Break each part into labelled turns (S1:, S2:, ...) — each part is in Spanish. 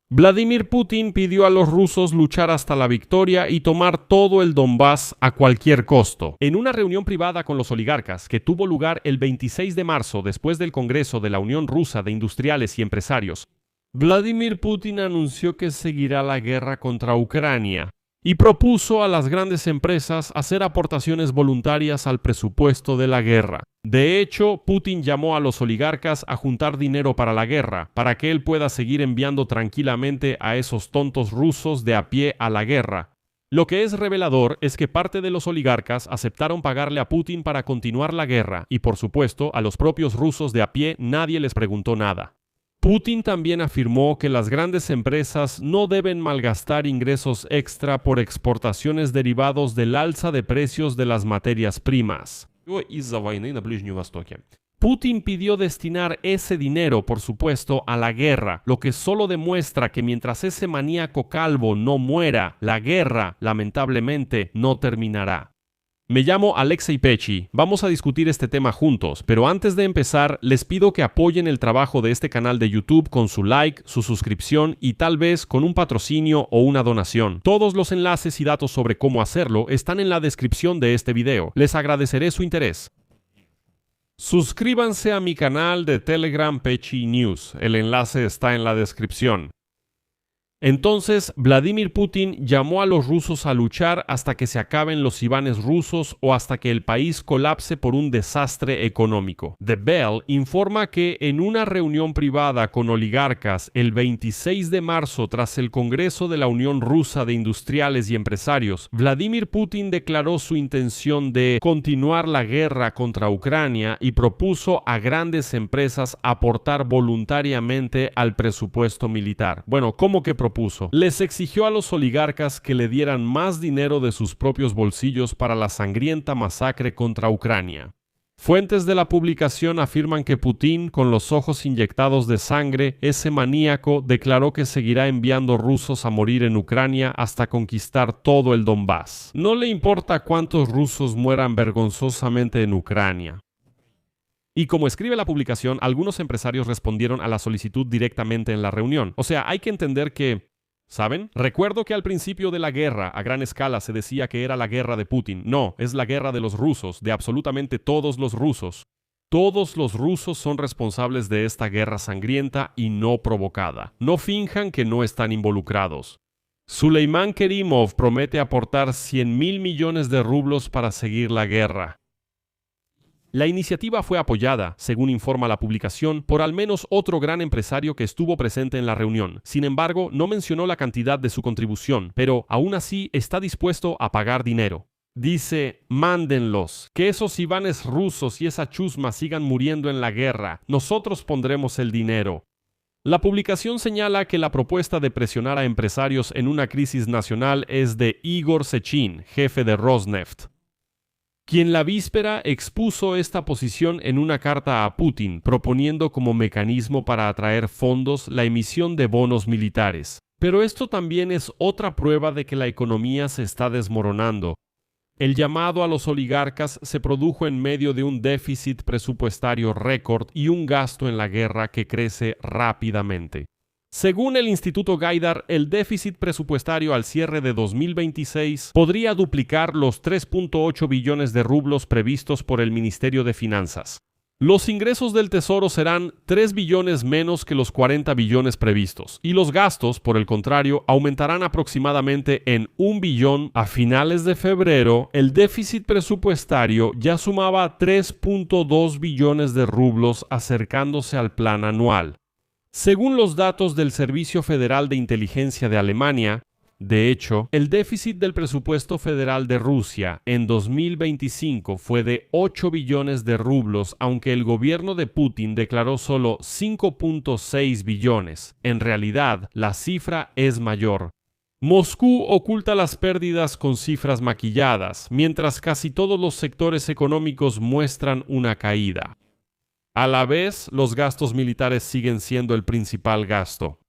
S1: Vladimir Putin pidió a los rusos luchar hasta la victoria y tomar todo el Donbass a cualquier costo. En una reunión privada con los oligarcas que tuvo lugar el 26 de marzo después del Congreso de la Unión Rusa de Industriales y Empresarios, Vladimir Putin anunció que seguirá la guerra contra Ucrania y propuso a las grandes empresas hacer aportaciones voluntarias al presupuesto de la guerra. De hecho, Putin llamó a los oligarcas a juntar dinero para la guerra, para que él pueda seguir enviando tranquilamente a esos tontos rusos de a pie a la guerra. Lo que es revelador es que parte de los oligarcas aceptaron pagarle a Putin para continuar la guerra y, por supuesto, a los propios rusos de a pie nadie les preguntó nada. Putin también afirmó que las grandes empresas no deben malgastar ingresos extra por exportaciones derivados del alza de precios de las materias primas. Putin pidió destinar ese dinero, por supuesto, a la guerra, lo que solo demuestra que mientras ese maníaco calvo no muera, la guerra, lamentablemente, no terminará. Me llamo Alexei Pechi, vamos a discutir este tema juntos, pero antes de empezar les pido que apoyen el trabajo de este canal de YouTube con su like, su suscripción y tal vez con un patrocinio o una donación. Todos los enlaces y datos sobre cómo hacerlo están en la descripción de este video. Les agradeceré su interés. Suscríbanse a mi canal de Telegram Pechi News, el enlace está en la descripción. Entonces, Vladimir Putin llamó a los rusos a luchar hasta que se acaben los ivanes rusos o hasta que el país colapse por un desastre económico. The Bell informa que en una reunión privada con oligarcas el 26 de marzo tras el Congreso de la Unión Rusa de Industriales y Empresarios, Vladimir Putin declaró su intención de continuar la guerra contra Ucrania y propuso a grandes empresas aportar voluntariamente al presupuesto militar. Bueno, ¿cómo que propuso? Les exigió a los oligarcas que le dieran más dinero de sus propios bolsillos para la sangrienta masacre contra Ucrania. Fuentes de la publicación afirman que Putin, con los ojos inyectados de sangre, ese maníaco declaró que seguirá enviando rusos a morir en Ucrania hasta conquistar todo el Donbass. No le importa cuántos rusos mueran vergonzosamente en Ucrania. Y como escribe la publicación, algunos empresarios respondieron a la solicitud directamente en la reunión. O sea, hay que entender que, ¿saben? Recuerdo que al principio de la guerra, a gran escala, se decía que era la guerra de Putin. No, es la guerra de los rusos, de absolutamente todos los rusos. Todos los rusos son responsables de esta guerra sangrienta y no provocada. No finjan que no están involucrados. Suleiman Kerimov promete aportar 100.000 millones de rublos para seguir la guerra. La iniciativa fue apoyada, según informa la publicación, por al menos otro gran empresario que estuvo presente en la reunión. Sin embargo, no mencionó la cantidad de su contribución, pero aún así está dispuesto a pagar dinero. Dice, mándenlos, que esos ivanes rusos y esa chusma sigan muriendo en la guerra. Nosotros pondremos el dinero. La publicación señala que la propuesta de presionar a empresarios en una crisis nacional es de Igor Sechin, jefe de Rosneft, quien la víspera expuso esta posición en una carta a Putin, proponiendo como mecanismo para atraer fondos la emisión de bonos militares. Pero esto también es otra prueba de que la economía se está desmoronando. El llamado a los oligarcas se produjo en medio de un déficit presupuestario récord y un gasto en la guerra que crece rápidamente. Según el Instituto Gaidar, el déficit presupuestario al cierre de 2026 podría duplicar los 3.8 billones de rublos previstos por el Ministerio de Finanzas. Los ingresos del Tesoro serán 3 billones menos que los 40 billones previstos, y los gastos, por el contrario, aumentarán aproximadamente en 1 billón. A finales de febrero, el déficit presupuestario ya sumaba 3.2 billones de rublos, acercándose al plan anual. Según los datos del Servicio Federal de Inteligencia de Alemania, de hecho, el déficit del presupuesto federal de Rusia en 2025 fue de 8 billones de rublos, aunque el gobierno de Putin declaró solo 5.6 billones. En realidad, la cifra es mayor. Moscú oculta las pérdidas con cifras maquilladas, mientras casi todos los sectores económicos muestran una caída. A la vez, los gastos militares siguen siendo el principal gasto.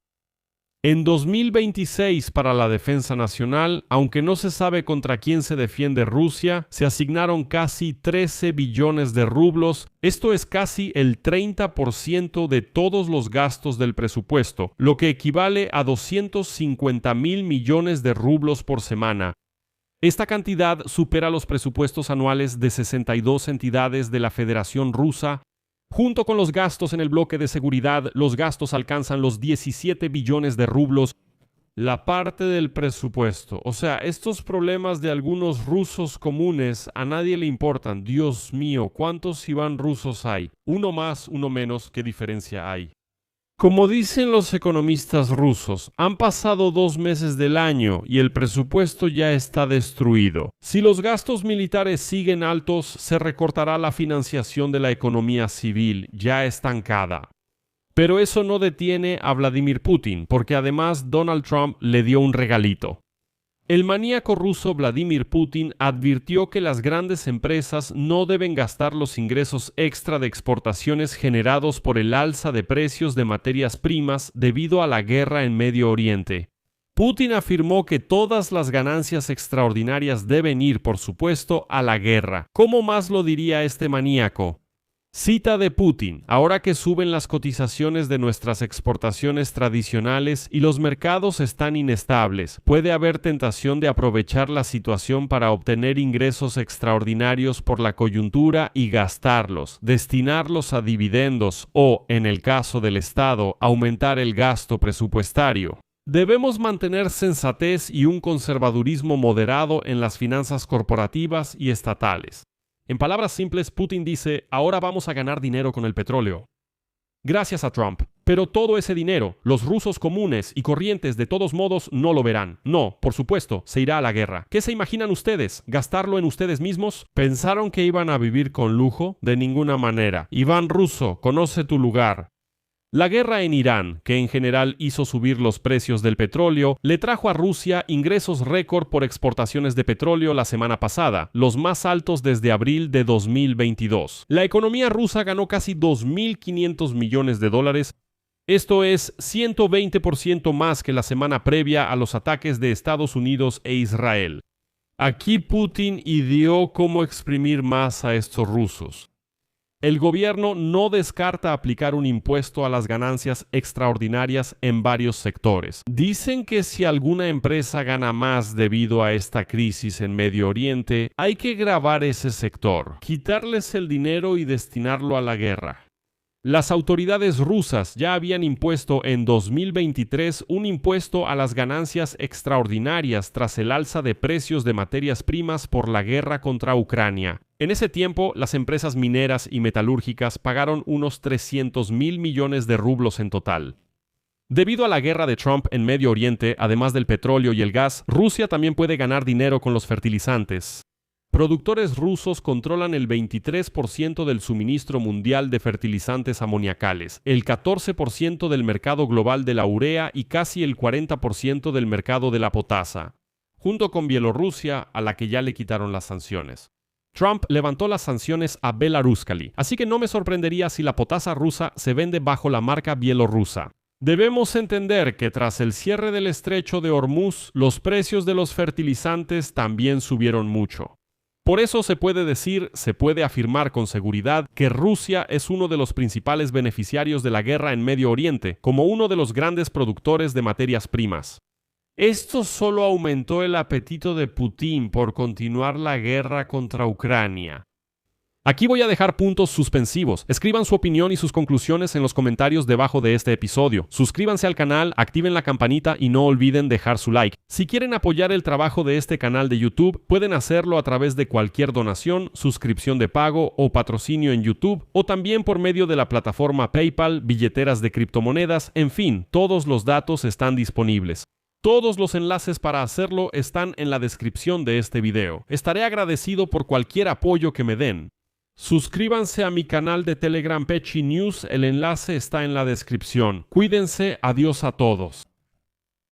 S1: En 2026, para la defensa nacional, aunque no se sabe contra quién se defiende Rusia, se asignaron casi 13 billones de rublos, esto es casi el 30% de todos los gastos del presupuesto, lo que equivale a 250.000 millones de rublos por semana. Esta cantidad supera los presupuestos anuales de 62 entidades de la Federación Rusa. Junto con los gastos en el bloque de seguridad, los gastos alcanzan los 17 billones de rublos. La parte del presupuesto, o sea, estos problemas de algunos rusos comunes a nadie le importan. Dios mío, ¿cuántos Iván rusos hay? Uno más, uno menos, ¿qué diferencia hay? Como dicen los economistas rusos, han pasado 2 meses del año y el presupuesto ya está destruido. Si los gastos militares siguen altos, se recortará la financiación de la economía civil, ya estancada. Pero eso no detiene a Vladimir Putin, porque además Donald Trump le dio un regalito. El maníaco ruso Vladimir Putin advirtió que las grandes empresas no deben gastar los ingresos extra de exportaciones generados por el alza de precios de materias primas debido a la guerra en Medio Oriente. Putin afirmó que todas las ganancias extraordinarias deben ir, por supuesto, a la guerra. ¿Cómo más lo diría este maníaco? Cita de Putin: ahora que suben las cotizaciones de nuestras exportaciones tradicionales y los mercados están inestables, puede haber tentación de aprovechar la situación para obtener ingresos extraordinarios por la coyuntura y gastarlos, destinarlos a dividendos o, en el caso del Estado, aumentar el gasto presupuestario. Debemos mantener sensatez y un conservadurismo moderado en las finanzas corporativas y estatales. En palabras simples, Putin dice: ahora vamos a ganar dinero con el petróleo. Gracias a Trump. Pero todo ese dinero, los rusos comunes y corrientes de todos modos no lo verán. No, por supuesto, se irá a la guerra. ¿Qué se imaginan ustedes? ¿Gastarlo en ustedes mismos? ¿Pensaron que iban a vivir con lujo? De ninguna manera. Iván ruso, conoce tu lugar. La guerra en Irán, que en general hizo subir los precios del petróleo, le trajo a Rusia ingresos récord por exportaciones de petróleo la semana pasada, los más altos desde abril de 2022. La economía rusa ganó casi 2.500 millones de dólares. Esto es 120% más que la semana previa a los ataques de Estados Unidos e Israel. Aquí Putin ideó cómo exprimir más a estos rusos. El gobierno no descarta aplicar un impuesto a las ganancias extraordinarias en varios sectores. Dicen que si alguna empresa gana más debido a esta crisis en Medio Oriente, hay que gravar ese sector, quitarles el dinero y destinarlo a la guerra. Las autoridades rusas ya habían impuesto en 2023 un impuesto a las ganancias extraordinarias tras el alza de precios de materias primas por la guerra contra Ucrania. En ese tiempo, las empresas mineras y metalúrgicas pagaron unos 300.000 millones de rublos en total. Debido a la guerra de Trump en Medio Oriente, además del petróleo y el gas, Rusia también puede ganar dinero con los fertilizantes. Productores rusos controlan el 23% del suministro mundial de fertilizantes amoniacales, el 14% del mercado global de la urea y casi el 40% del mercado de la potasa, junto con Bielorrusia, a la que ya le quitaron las sanciones. Trump levantó las sanciones a Belaruskali, así que no me sorprendería si la potasa rusa se vende bajo la marca bielorrusa. Debemos entender que tras el cierre del estrecho de Hormuz, los precios de los fertilizantes también subieron mucho. Por eso se puede afirmar con seguridad que Rusia es uno de los principales beneficiarios de la guerra en Medio Oriente, como uno de los grandes productores de materias primas. Esto solo aumentó el apetito de Putin por continuar la guerra contra Ucrania. Aquí voy a dejar puntos suspensivos. Escriban su opinión y sus conclusiones en los comentarios debajo de este episodio. Suscríbanse al canal, activen la campanita y no olviden dejar su like. Si quieren apoyar el trabajo de este canal de YouTube, pueden hacerlo a través de cualquier donación, suscripción de pago o patrocinio en YouTube, o también por medio de la plataforma PayPal, billeteras de criptomonedas, en fin, todos los datos están disponibles. Todos los enlaces para hacerlo están en la descripción de este video. Estaré agradecido por cualquier apoyo que me den. Suscríbanse a mi canal de Telegram Pechi News, el enlace está en la descripción. Cuídense, adiós a todos.